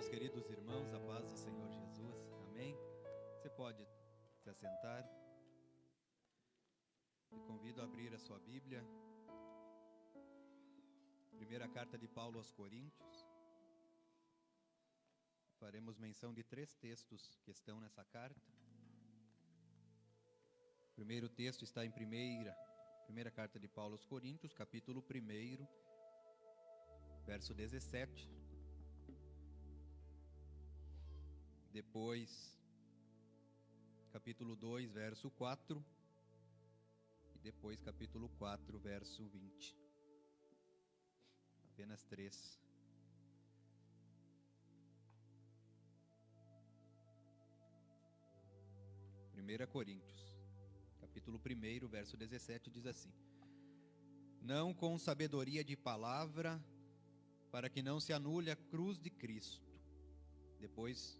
Meus queridos irmãos, a paz do Senhor Jesus, amém? Você pode se assentar. Te convido a abrir a sua Bíblia. Primeira carta de Paulo aos Coríntios. Faremos menção de 3 textos que estão nessa carta. O primeiro texto está em primeira carta de Paulo aos Coríntios, capítulo 1, verso 17. Depois, capítulo 2, verso 4. E depois, capítulo 4, verso 20. Apenas 3. Primeira Coríntios, capítulo 1, verso 17, diz assim: Não com sabedoria de palavra, para que não se anule a cruz de Cristo. Depois,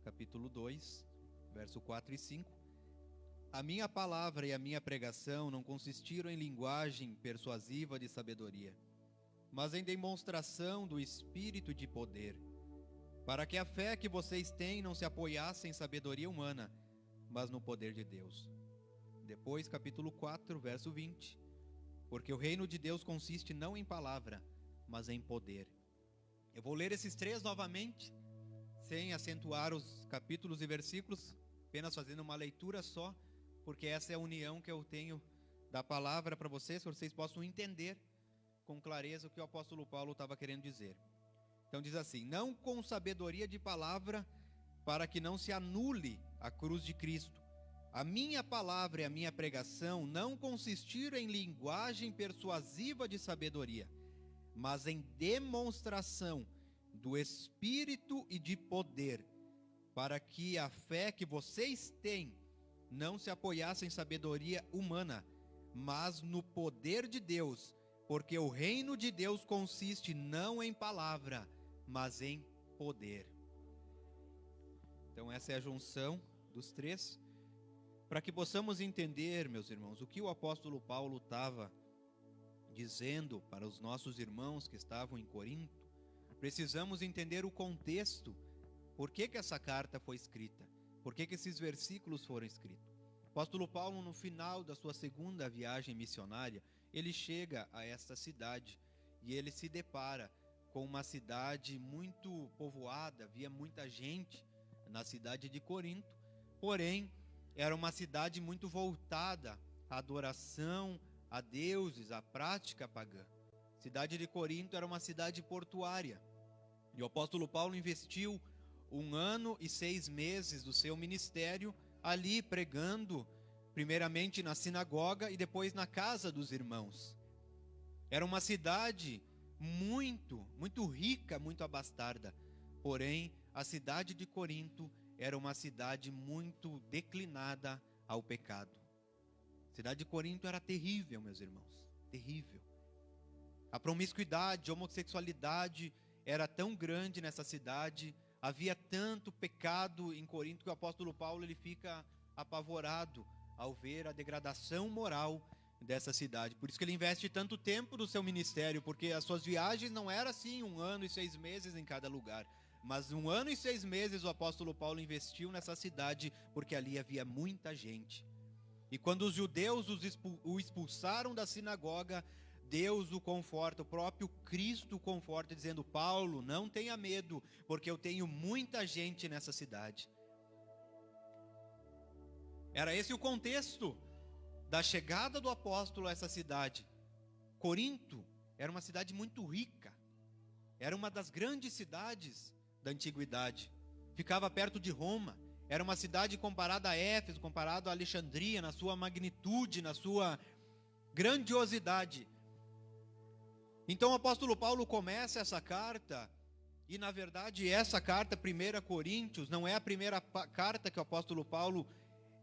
capítulo 2, verso 4 e 5. A minha palavra e a minha pregação não consistiram em linguagem persuasiva de sabedoria, mas em demonstração do Espírito de poder, para que a fé que vocês têm não se apoiasse em sabedoria humana, mas no poder de Deus. Depois, capítulo 4, verso 20. Porque o reino de Deus consiste não em palavra, mas em poder. Eu vou ler esses 3 novamente, sem acentuar os capítulos e versículos, apenas fazendo uma leitura só, porque essa é a união que eu tenho da palavra para vocês possam entender com clareza o que o apóstolo Paulo estava querendo dizer. Então diz assim: não com sabedoria de palavra, para que não se anule a cruz de Cristo. A minha palavra e a minha pregação não consistiram em linguagem persuasiva de sabedoria, mas em demonstração do Espírito e de poder, para que a fé que vocês têm não se apoiasse em sabedoria humana, mas no poder de Deus, porque o reino de Deus consiste não em palavra, mas em poder. Então essa é a junção dos 3, para que possamos entender, meus irmãos, o que o apóstolo Paulo estava dizendo para os nossos irmãos que estavam em Corinto. Precisamos entender o contexto, por que essa carta foi escrita, por que esses versículos foram escritos. O apóstolo Paulo, no final da sua segunda viagem missionária, ele chega a esta cidade e ele se depara com uma cidade muito povoada, havia muita gente na cidade de Corinto, porém era uma cidade muito voltada à adoração a deuses, à prática pagã. A cidade de Corinto era uma cidade portuária. E o apóstolo Paulo investiu 1 ano e 6 meses do seu ministério ali pregando, primeiramente na sinagoga e depois na casa dos irmãos. Era uma cidade muito rica, muito abastada. Porém, a cidade de Corinto era uma cidade muito declinada ao pecado. A cidade de Corinto era terrível, meus irmãos, terrível. A promiscuidade, a homossexualidade era tão grande nessa cidade, havia tanto pecado em Corinto que o apóstolo Paulo ele fica apavorado ao ver a degradação moral dessa cidade. Por isso que ele investe tanto tempo do seu ministério, porque as suas viagens não eram assim 1 ano e 6 meses em cada lugar, mas 1 ano e 6 meses o apóstolo Paulo investiu nessa cidade, porque ali havia muita gente. E quando os judeus o expulsaram da sinagoga, Deus o conforta, o próprio Cristo o conforta, dizendo: Paulo, não tenha medo, porque eu tenho muita gente nessa cidade. Era esse o contexto da chegada do apóstolo a essa cidade. Corinto era uma cidade muito rica, era uma das grandes cidades da antiguidade, ficava perto de Roma, era uma cidade comparada a Éfeso, comparada a Alexandria, na sua magnitude, na sua grandiosidade. Então o apóstolo Paulo começa essa carta, e na verdade essa carta, 1 Coríntios, não é a primeira carta que o apóstolo Paulo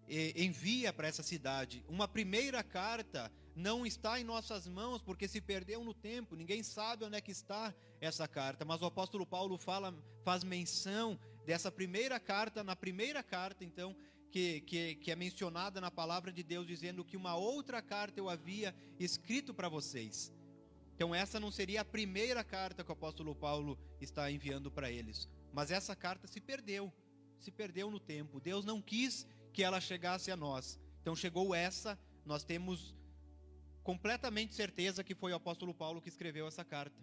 envia para essa cidade. Uma primeira carta não está em nossas mãos, porque se perdeu no tempo, ninguém sabe onde é que está essa carta, mas o apóstolo Paulo faz menção dessa primeira carta, na primeira carta então, que é mencionada na palavra de Deus, dizendo que uma outra carta eu havia escrito para vocês. Então essa não seria a primeira carta que o apóstolo Paulo está enviando para eles, Mas essa carta se perdeu no tempo. Deus não quis que ela chegasse a nós. Então chegou essa, nós temos completamente certeza que foi o apóstolo Paulo que escreveu essa carta.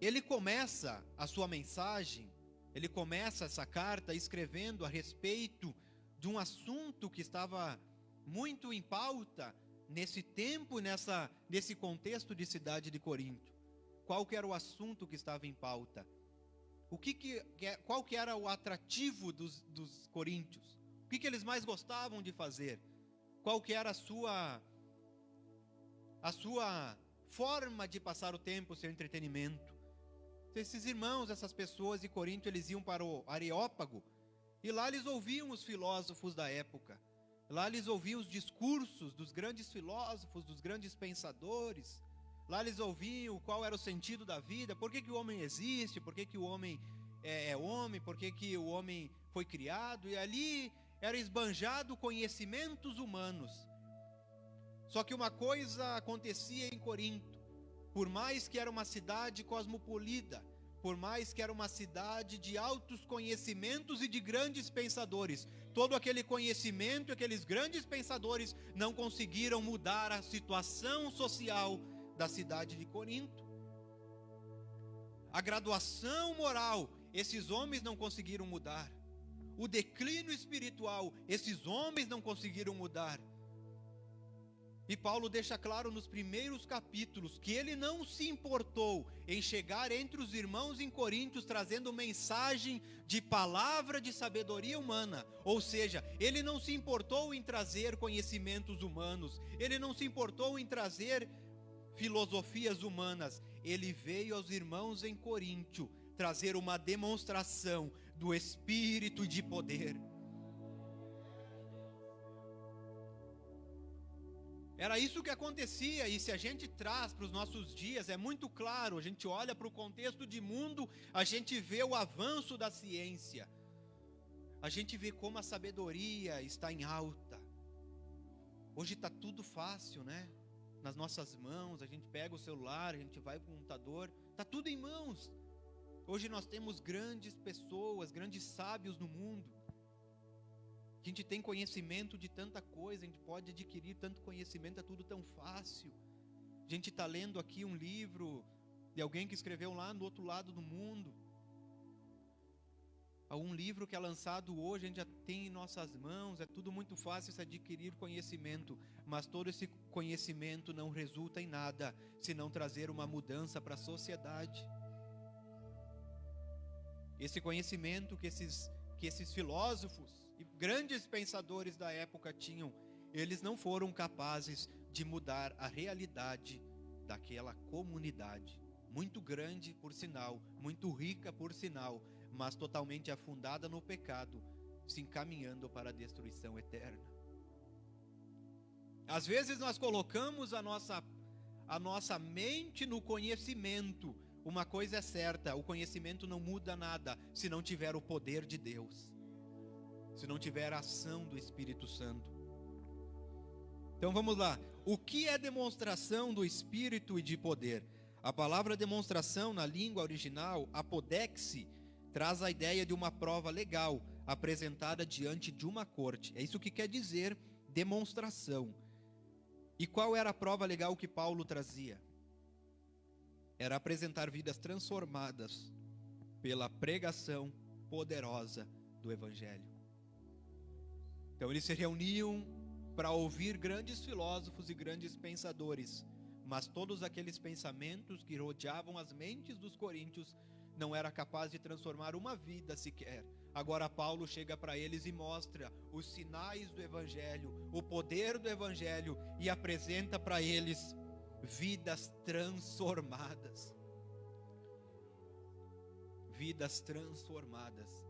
Ele começa a sua mensagem, ele começa essa carta escrevendo a respeito de um assunto que estava muito em pauta nesse tempo, nesse contexto de cidade de Corinto. Qual que era o assunto que estava em pauta? Qual que era o atrativo dos coríntios? O que eles mais gostavam de fazer? Qual que era a sua forma de passar o tempo, o seu entretenimento? Esses irmãos, essas pessoas de Corinto, eles iam para o Areópago, e lá eles ouviam os filósofos da época. Lá eles ouviam os discursos dos grandes filósofos, dos grandes pensadores. Lá eles ouviam qual era o sentido da vida, por que o homem existe, por que o homem é homem, por que o homem foi criado. E ali era esbanjado conhecimentos humanos. Só que uma coisa acontecia em Corinto. Por mais que era uma cidade cosmopolita, por mais que era uma cidade de altos conhecimentos e de grandes pensadores, todo aquele conhecimento, aqueles grandes pensadores não conseguiram mudar a situação social da cidade de Corinto. A graduação moral, esses homens não conseguiram mudar. O declínio espiritual, esses homens não conseguiram mudar. E Paulo deixa claro nos primeiros capítulos que ele não se importou em chegar entre os irmãos em Coríntios trazendo mensagem de palavra de sabedoria humana. Ou seja, ele não se importou em trazer conhecimentos humanos, ele não se importou em trazer filosofias humanas. Ele veio aos irmãos em Coríntio trazer uma demonstração do Espírito de poder. Era isso que acontecia, e se a gente traz para os nossos dias, é muito claro, a gente olha para o contexto de mundo, a gente vê o avanço da ciência, a gente vê como a sabedoria está em alta. Hoje está tudo fácil, né? Nas nossas mãos, a gente pega o celular, a gente vai para o computador, está tudo em mãos. Hoje nós temos grandes pessoas, grandes sábios no mundo. A gente tem conhecimento de tanta coisa, a gente pode adquirir tanto conhecimento, é tudo tão fácil. A gente está lendo aqui um livro de alguém que escreveu lá no outro lado do mundo. Um livro que é lançado hoje, a gente já tem em nossas mãos, é tudo muito fácil se adquirir conhecimento, mas todo esse conhecimento não resulta em nada, se não trazer uma mudança para a sociedade. Esse conhecimento que esses filósofos e grandes pensadores da época tinham, eles não foram capazes de mudar a realidade daquela comunidade, muito grande por sinal, muito rica por sinal, mas totalmente afundada no pecado, se encaminhando para a destruição eterna. Às vezes nós colocamos a nossa mente no conhecimento. Uma coisa é certa, o conhecimento não muda nada se não tiver o poder de Deus, se não tiver a ação do Espírito Santo. Então vamos lá. O que é demonstração do Espírito e de poder? A palavra demonstração na língua original, apodexi, traz a ideia de uma prova legal apresentada diante de uma corte. É isso que quer dizer demonstração. E qual era a prova legal que Paulo trazia? Era apresentar vidas transformadas pela pregação poderosa do Evangelho. Então eles se reuniam para ouvir grandes filósofos e grandes pensadores, mas todos aqueles pensamentos que rodeavam as mentes dos coríntios não era capaz de transformar uma vida sequer. Agora Paulo chega para eles e mostra os sinais do Evangelho, o poder do Evangelho, e apresenta para eles vidas transformadas. Vidas transformadas.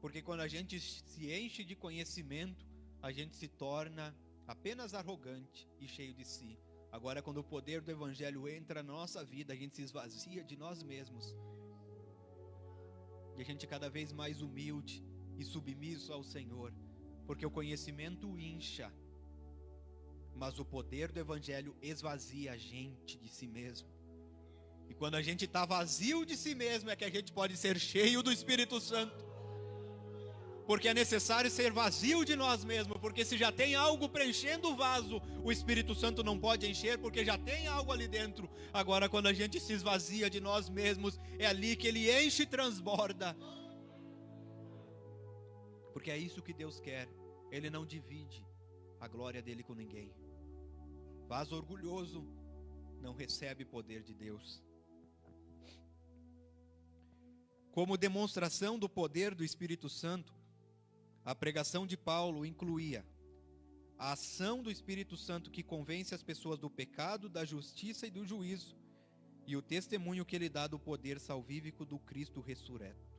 Porque quando a gente se enche de conhecimento, a gente se torna apenas arrogante e cheio de si. Agora, quando o poder do Evangelho entra na nossa vida, a gente se esvazia de nós mesmos. E a gente é cada vez mais humilde e submisso ao Senhor. Porque o conhecimento incha, mas o poder do Evangelho esvazia a gente de si mesmo. E quando a gente está vazio de si mesmo, é que a gente pode ser cheio do Espírito Santo. Porque é necessário ser vazio de nós mesmos, porque se já tem algo preenchendo o vaso, o Espírito Santo não pode encher, porque já tem algo ali dentro. Agora, quando a gente se esvazia de nós mesmos, é ali que Ele enche e transborda. Porque é isso que Deus quer. Ele não divide a glória dele com ninguém. Vaso orgulhoso não recebe poder de Deus. Como demonstração do poder do Espírito Santo, a pregação de Paulo incluía a ação do Espírito Santo que convence as pessoas do pecado, da justiça e do juízo, e o testemunho que ele dá do poder salvífico do Cristo ressurreto.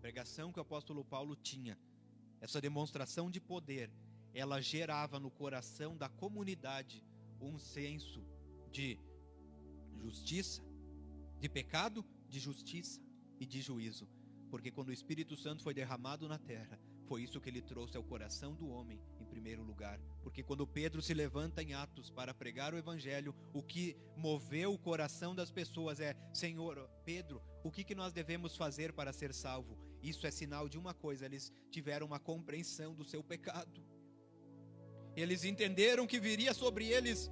Pregação que o apóstolo Paulo tinha, essa demonstração de poder, ela gerava no coração da comunidade um senso de justiça, de pecado, de justiça e de juízo. Porque quando o Espírito Santo foi derramado na terra, foi isso que ele trouxe ao coração do homem em primeiro lugar. Porque quando Pedro se levanta em Atos para pregar o Evangelho, o que moveu o coração das pessoas é: Senhor, Pedro, o que nós devemos fazer para ser salvo? Isso é sinal de uma coisa: eles tiveram uma compreensão do seu pecado. Eles entenderam que viria sobre eles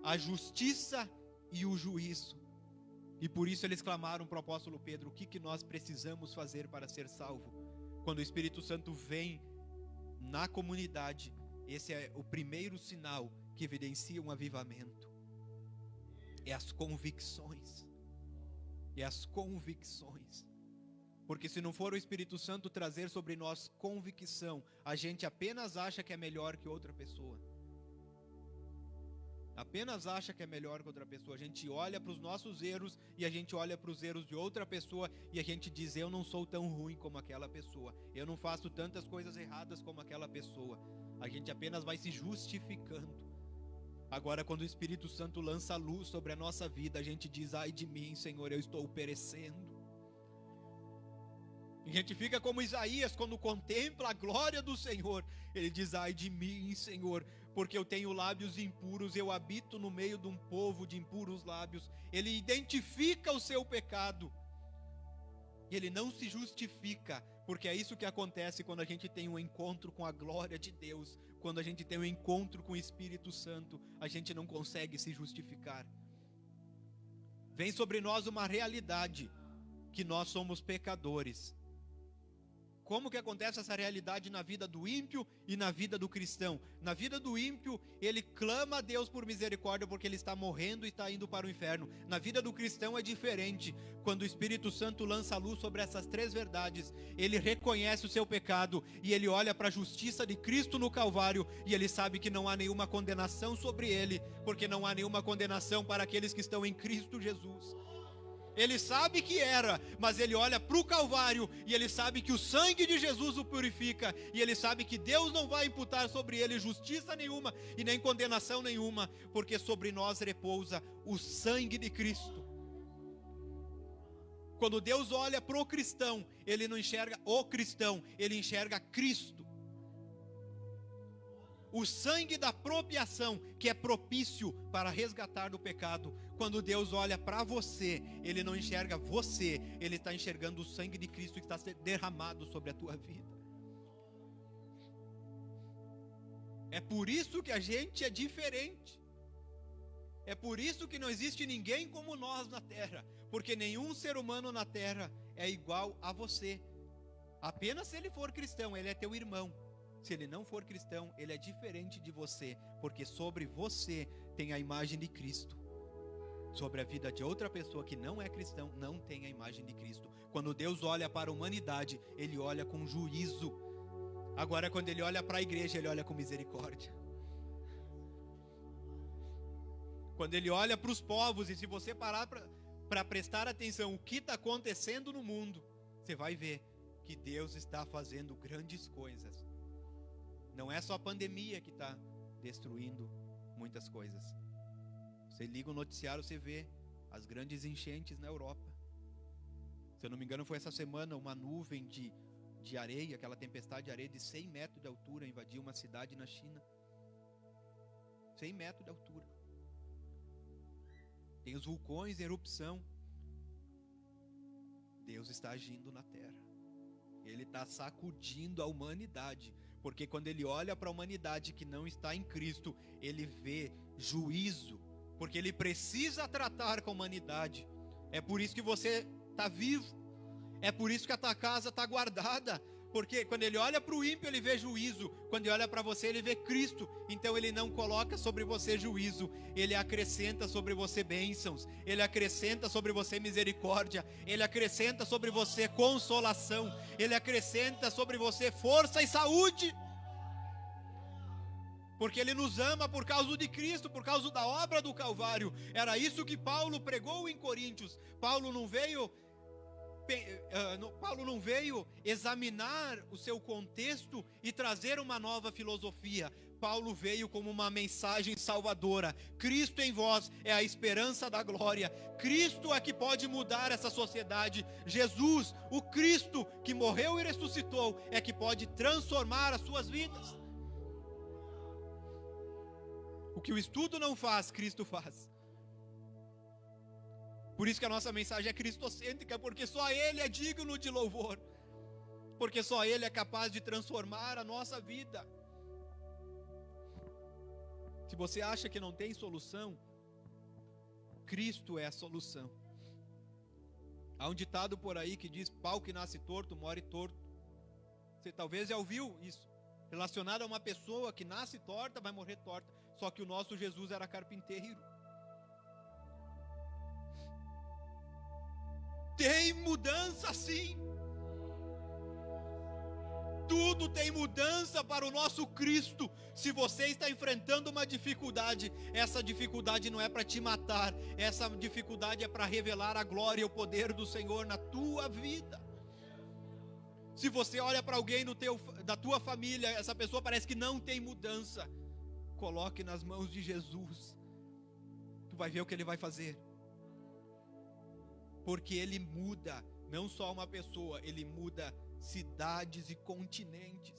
a justiça e o juízo. E por isso eles clamaram para o apóstolo Pedro: o que nós precisamos fazer para ser salvo? Quando o Espírito Santo vem na comunidade, esse é o primeiro sinal que evidencia um avivamento. É as convicções. É as convicções. Porque se não for o Espírito Santo trazer sobre nós convicção, a gente apenas acha que é melhor que outra pessoa. Apenas acha que é melhor que outra pessoa. A gente olha para os nossos erros e a gente olha para os erros de outra pessoa e a gente diz: eu não sou tão ruim como aquela pessoa, eu não faço tantas coisas erradas como aquela pessoa. A gente apenas vai se justificando. Agora, quando o Espírito Santo lança a luz sobre a nossa vida, a gente diz: ai de mim, Senhor, eu estou perecendo. A gente fica como Isaías quando contempla a glória do Senhor. Ele diz: ai de mim, Senhor, porque eu tenho lábios impuros, eu habito no meio de um povo de impuros lábios. Ele identifica o seu pecado. E ele não se justifica, porque é isso que acontece quando a gente tem um encontro com a glória de Deus. Quando a gente tem um encontro com o Espírito Santo, a gente não consegue se justificar. Vem sobre nós uma realidade, que nós somos pecadores. Como que acontece essa realidade na vida do ímpio e na vida do cristão? Na vida do ímpio, ele clama a Deus por misericórdia porque ele está morrendo e está indo para o inferno. Na vida do cristão é diferente. Quando o Espírito Santo lança a luz sobre essas três verdades, ele reconhece o seu pecado e ele olha para a justiça de Cristo no Calvário e ele sabe que não há nenhuma condenação sobre ele, porque não há nenhuma condenação para aqueles que estão em Cristo Jesus. Ele sabe que era, mas ele olha para o Calvário e ele sabe que o sangue de Jesus o purifica. E ele sabe que Deus não vai imputar sobre ele justiça nenhuma e nem condenação nenhuma, porque sobre nós repousa o sangue de Cristo. Quando Deus olha para o cristão, ele não enxerga o cristão, ele enxerga Cristo. O sangue da propiação, que é propício para resgatar do pecado. Quando Deus olha para você, ele não enxerga você, ele está enxergando o sangue de Cristo que está derramado sobre a tua vida. É por isso que a gente é diferente. É por isso que não existe ninguém como nós na terra, porque nenhum ser humano na terra é igual a você. Apenas se ele for cristão, ele é teu irmão. Se ele não for cristão, ele é diferente de você, porque sobre você tem a imagem de Cristo. Sobre a vida de outra pessoa que não é cristão, não tem a imagem de Cristo. Quando Deus olha para a humanidade, ele olha com juízo. Agora, quando ele olha para a igreja, ele olha com misericórdia. Quando ele olha para os povos, e se você parar para prestar atenção o que está acontecendo no mundo, você vai ver que Deus está fazendo grandes coisas. Não é só a pandemia que está destruindo muitas coisas. Você liga o noticiário, você vê as grandes enchentes na Europa. Se eu não me engano, foi essa semana uma nuvem de areia, aquela tempestade de areia de 100 metros de altura invadiu uma cidade na China. 100 metros de altura. tem os vulcões em erupção. Deus está agindo na terra. Ele está sacudindo a humanidade, porque quando ele olha para a humanidade que não está em Cristo, ele vê juízo, porque ele precisa tratar com a humanidade. É por isso que você está vivo, é por isso que a tua casa está guardada, porque quando ele olha para o ímpio ele vê juízo, quando ele olha para você ele vê Cristo. Então ele não coloca sobre você juízo, ele acrescenta sobre você bênçãos, ele acrescenta sobre você misericórdia, ele acrescenta sobre você consolação, ele acrescenta sobre você força e saúde, porque ele nos ama por causa de Cristo, por causa da obra do Calvário. Era isso que Paulo pregou em Coríntios. Paulo não veio examinar o seu contexto e trazer uma nova filosofia. Paulo veio como uma mensagem salvadora. Cristo em vós é a esperança da glória. Cristo é que pode mudar essa sociedade. Jesus, o Cristo que morreu e ressuscitou, é que pode transformar as suas vidas. O que o estudo não faz, Cristo faz. Por isso que a nossa mensagem é cristocêntrica, porque só Ele é digno de louvor, porque só Ele é capaz de transformar a nossa vida. Se você acha que não tem solução, Cristo é a solução. Há um ditado por aí que diz: pau que nasce torto, morre torto. Você talvez já ouviu isso, relacionado a uma pessoa que nasce torta, vai morrer torta. Só que o nosso Jesus era carpinteiro. Tem mudança sim. Tudo tem mudança para o nosso Cristo. Se você está enfrentando uma dificuldade, essa dificuldade não é para te matar, essa dificuldade é para revelar a glória e o poder do Senhor na tua vida. Se você olha para alguém da tua família, essa pessoa parece que não tem mudança, coloque nas mãos de Jesus. Tu vai ver o que Ele vai fazer. Porque Ele muda não só uma pessoa, Ele muda cidades e continentes.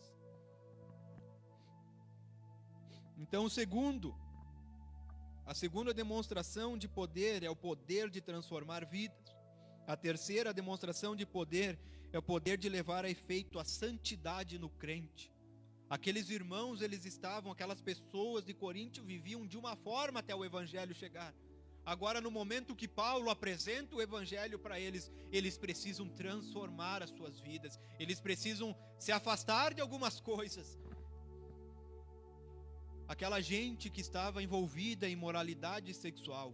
Então a segunda demonstração de poder é o poder de transformar vidas. A terceira demonstração de poder é o poder de levar a efeito a santidade no crente. Aqueles irmãos, aquelas pessoas de Corinto viviam de uma forma até o evangelho chegar. Agora, no momento que Paulo apresenta o evangelho para eles, eles precisam transformar as suas vidas, eles precisam se afastar de algumas coisas. Aquela gente que estava envolvida em moralidade sexual,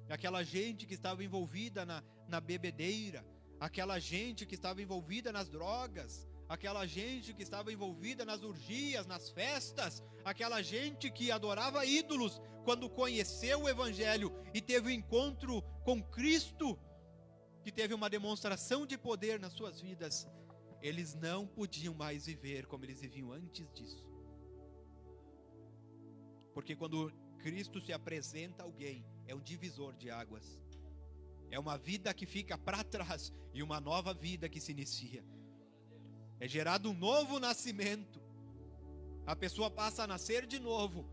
aquela gente que estava envolvida na bebedeira, aquela gente que estava envolvida nas drogas, aquela gente que estava envolvida nas orgias, nas festas, aquela gente que adorava ídolos, quando conheceu o evangelho e teve um encontro com Cristo, que teve uma demonstração de poder nas suas vidas, eles não podiam mais viver como eles viviam antes disso. Porque quando Cristo se apresenta a alguém, é um divisor de águas. É uma vida que fica para trás e uma nova vida que se inicia. É gerado um novo nascimento. A pessoa passa a nascer de novo.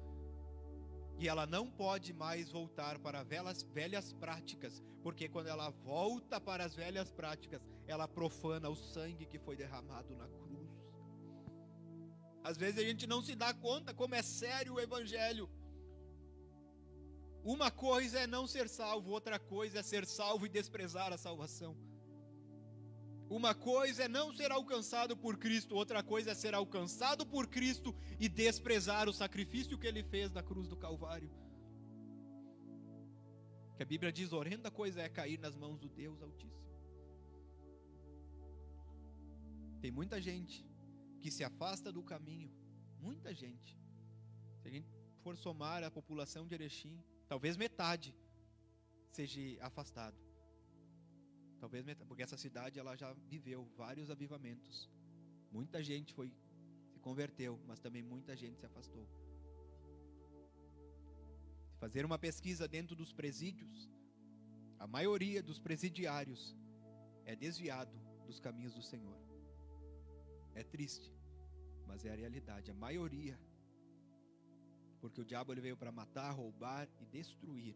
E ela não pode mais voltar para velhas práticas. Porque quando ela volta para as velhas práticas, ela profana o sangue que foi derramado na cruz. Às vezes a gente não se dá conta como é sério o evangelho. Uma coisa é não ser salvo, outra coisa é ser salvo e desprezar a salvação. Uma coisa é não ser alcançado por Cristo, outra coisa é ser alcançado por Cristo e desprezar o sacrifício que Ele fez na cruz do Calvário. Que a Bíblia diz: horrenda coisa é cair nas mãos do Deus Altíssimo. Tem muita gente que se afasta do caminho, muita gente. Se a gente for somar a população de Erechim, talvez metade seja afastado. Talvez metade, porque essa cidade ela já viveu vários avivamentos. Muita gente se converteu, mas também muita gente se afastou. Se fazer uma pesquisa dentro dos presídios, a maioria dos presidiários é desviado dos caminhos do Senhor. É triste, mas é a realidade. A maioria, porque o diabo ele veio para matar, roubar e destruir.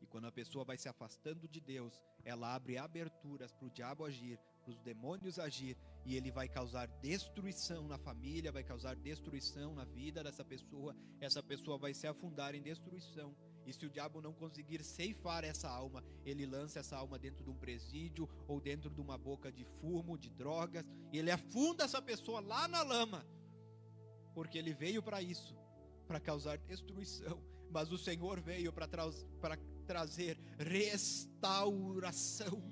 E quando a pessoa vai se afastando de Deus, ela abre aberturas para o diabo agir, para os demônios agir, e ele vai causar destruição na família, vai causar destruição na vida dessa pessoa. Essa pessoa vai se afundar em destruição. E se o diabo não conseguir ceifar essa alma, ele lança essa alma dentro de um presídio ou dentro de uma boca de fumo, de drogas, e ele afunda essa pessoa lá na lama, porque ele veio para isso, para causar destruição. Mas o Senhor veio para trazer restauração.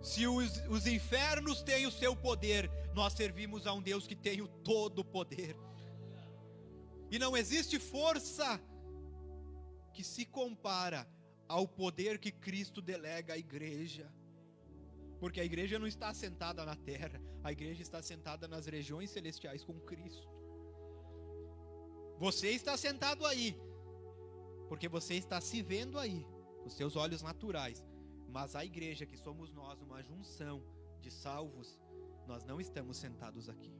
Se os infernos têm o seu poder, nós servimos a um Deus que tem o todo o poder. E não existe força que se compara ao poder que Cristo delega à igreja. Porque a igreja não está assentada na terra, a igreja está assentada nas regiões celestiais com Cristo. Você está sentado aí, porque você está se vendo aí, com seus olhos naturais. Mas a igreja, que somos nós, uma junção de salvos, nós não estamos sentados aqui.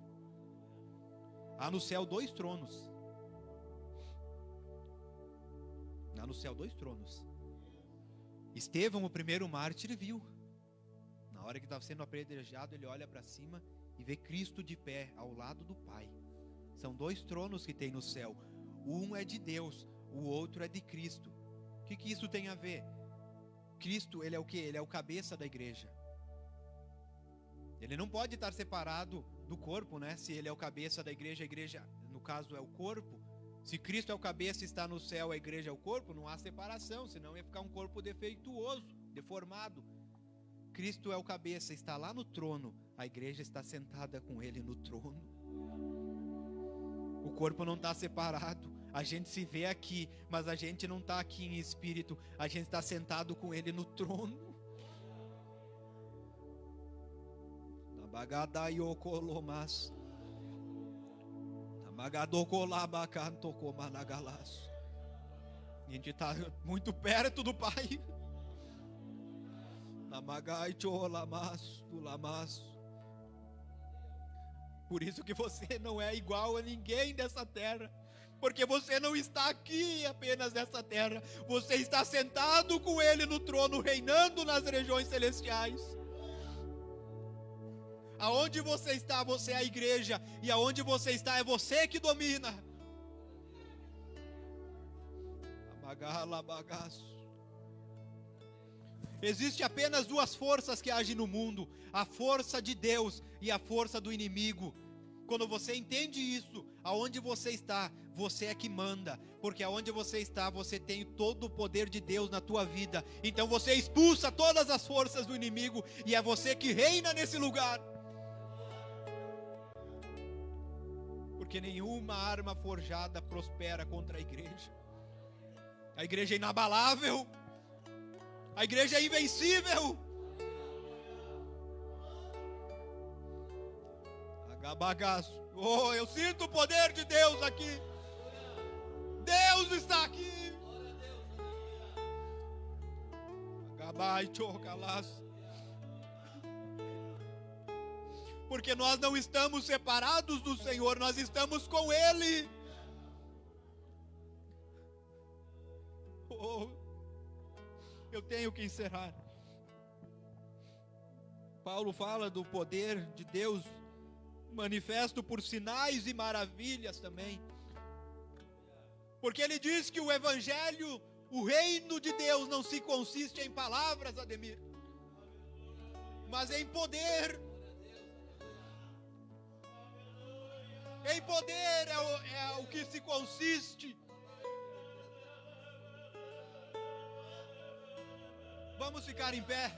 Há no céu 2 tronos. Há no céu 2 tronos. Estevão, o primeiro mártir, viu. Na hora que estava sendo apedrejado, ele olha para cima e vê Cristo de pé ao lado do Pai. São 2 tronos que tem no céu. Um é de Deus, o outro é de Cristo. O que isso tem a ver? Cristo, ele é o quê? Ele é o cabeça da igreja. Ele não pode estar separado do corpo, né? Se ele é o cabeça da igreja, a igreja, no caso, é o corpo. Se Cristo é o cabeça e está no céu, a igreja é o corpo, não há separação, senão ia ficar um corpo defeituoso, deformado. Cristo é o cabeça, está lá no trono, a igreja está sentada com ele no trono. O corpo não está separado, a gente se vê aqui, mas a gente não está aqui em espírito, a gente está sentado com ele no trono. Nabagadaiokolomas. A gente está muito perto do Pai. Por isso que você não é igual a ninguém dessa terra, porque você não está aqui apenas nessa terra, você está sentado com Ele no trono, reinando nas regiões celestiais. Aonde você está, você é a igreja, e aonde você está, é você que domina. Existe apenas 2 forças que agem no mundo: a força de Deus e a força do inimigo. Quando você entende isso, aonde você está, você é que manda, porque aonde você está, você tem todo o poder de Deus na tua vida. Então você expulsa todas as forças do inimigo, e é você que reina nesse lugar. Porque nenhuma arma forjada prospera contra a igreja. A igreja é inabalável. A igreja é invencível. Agabagaço. Oh, eu sinto o poder de Deus aqui. Deus está aqui. Agabai chocalaço. Porque nós não estamos separados do Senhor, nós estamos com Ele. Oh, eu tenho que encerrar. Paulo fala do poder de Deus manifesto por sinais e maravilhas também. Porque ele diz que o evangelho, o reino de Deus não se consiste em palavras, Ademir, mas em poder. Em poder é o que se consiste. Vamos ficar em pé.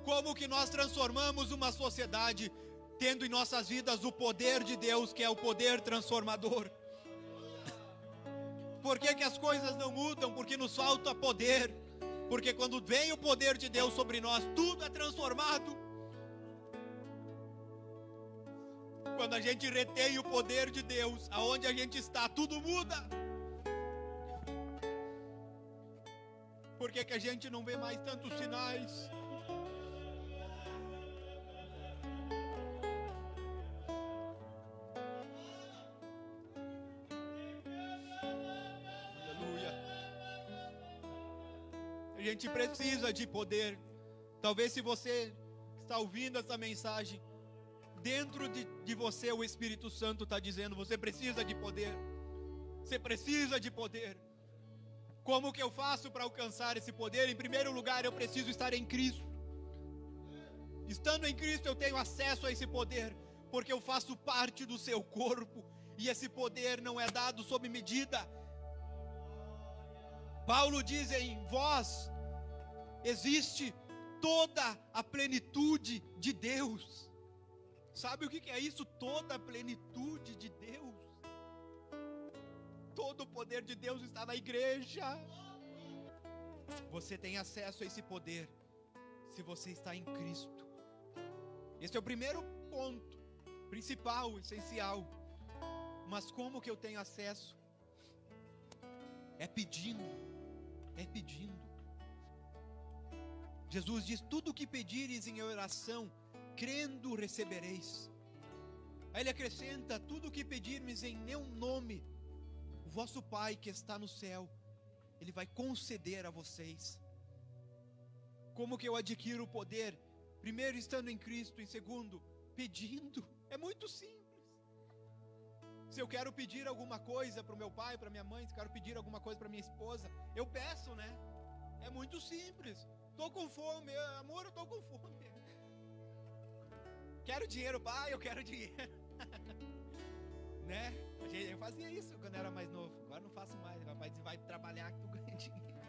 Como que nós transformamos uma sociedade tendo em nossas vidas o poder de Deus, que é o poder transformador? Por que as coisas não mudam? Porque nos falta poder. Porque quando vem o poder de Deus sobre nós, tudo é transformado. Quando a gente retém o poder de Deus, aonde a gente está, tudo muda. Por que a gente não vê mais tantos sinais? gente precisa de poder. Talvez se você está ouvindo essa mensagem, dentro de você o Espírito Santo está dizendo: você precisa de poder. Você precisa de poder. Como que eu faço para alcançar esse poder? Em primeiro lugar, eu preciso estar em Cristo. Estando em Cristo, eu tenho acesso a esse poder, porque eu faço parte do seu corpo, e esse poder não é dado sob medida. Paulo diz: em vós existe toda a plenitude de Deus. Sabe o que é isso? Toda a plenitude de Deus. Todo o poder de Deus está na igreja. Você tem acesso a esse poder se você está em Cristo. Esse é o primeiro ponto, principal, essencial. Mas como que eu tenho acesso? É pedindo. É pedindo. Jesus diz: tudo o que pedires em oração, crendo recebereis. Aí ele acrescenta: tudo o que pedirmos em meu nome, o vosso Pai que está no céu, Ele vai conceder a vocês. Como que eu adquiro o poder? Primeiro, estando em Cristo. E segundo, pedindo. É muito simples. Se eu quero pedir alguma coisa para o meu pai, para minha mãe, se eu quero pedir alguma coisa para minha esposa, eu peço, né? É muito simples. Estou com fome, amor, eu estou com fome. Quero dinheiro, pai, eu quero dinheiro. Né? Eu fazia isso quando era mais novo. Agora não faço mais. Meu pai diz: vai trabalhar que tu ganha dinheiro.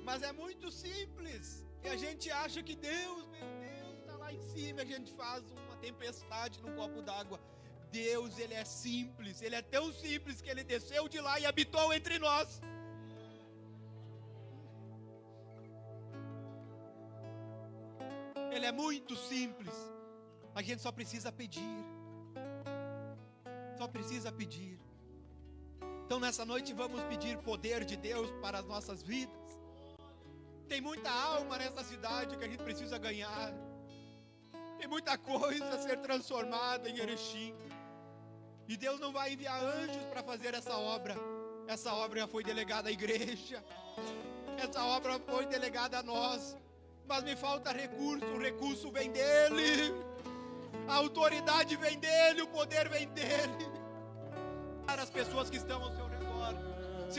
Mas é muito simples. E a gente acha que Deus, meu Deus, está lá em cima. A gente faz uma tempestade num copo d'água. Deus, Ele é simples. Ele é tão simples que Ele desceu de lá e habitou entre nós. Ele é muito simples. A gente só precisa pedir. Só precisa pedir. Então nessa noite vamos pedir poder de Deus para as nossas vidas. Tem muita alma nessa cidade que a gente precisa ganhar. Tem muita coisa a ser transformada em Erechim. E Deus não vai enviar anjos para fazer essa obra. Essa obra já foi delegada à igreja. Essa obra foi delegada a nós. Mas me falta recurso. O recurso vem dEle. A autoridade vem dEle. O poder vem dEle. Para as pessoas que estão ao seu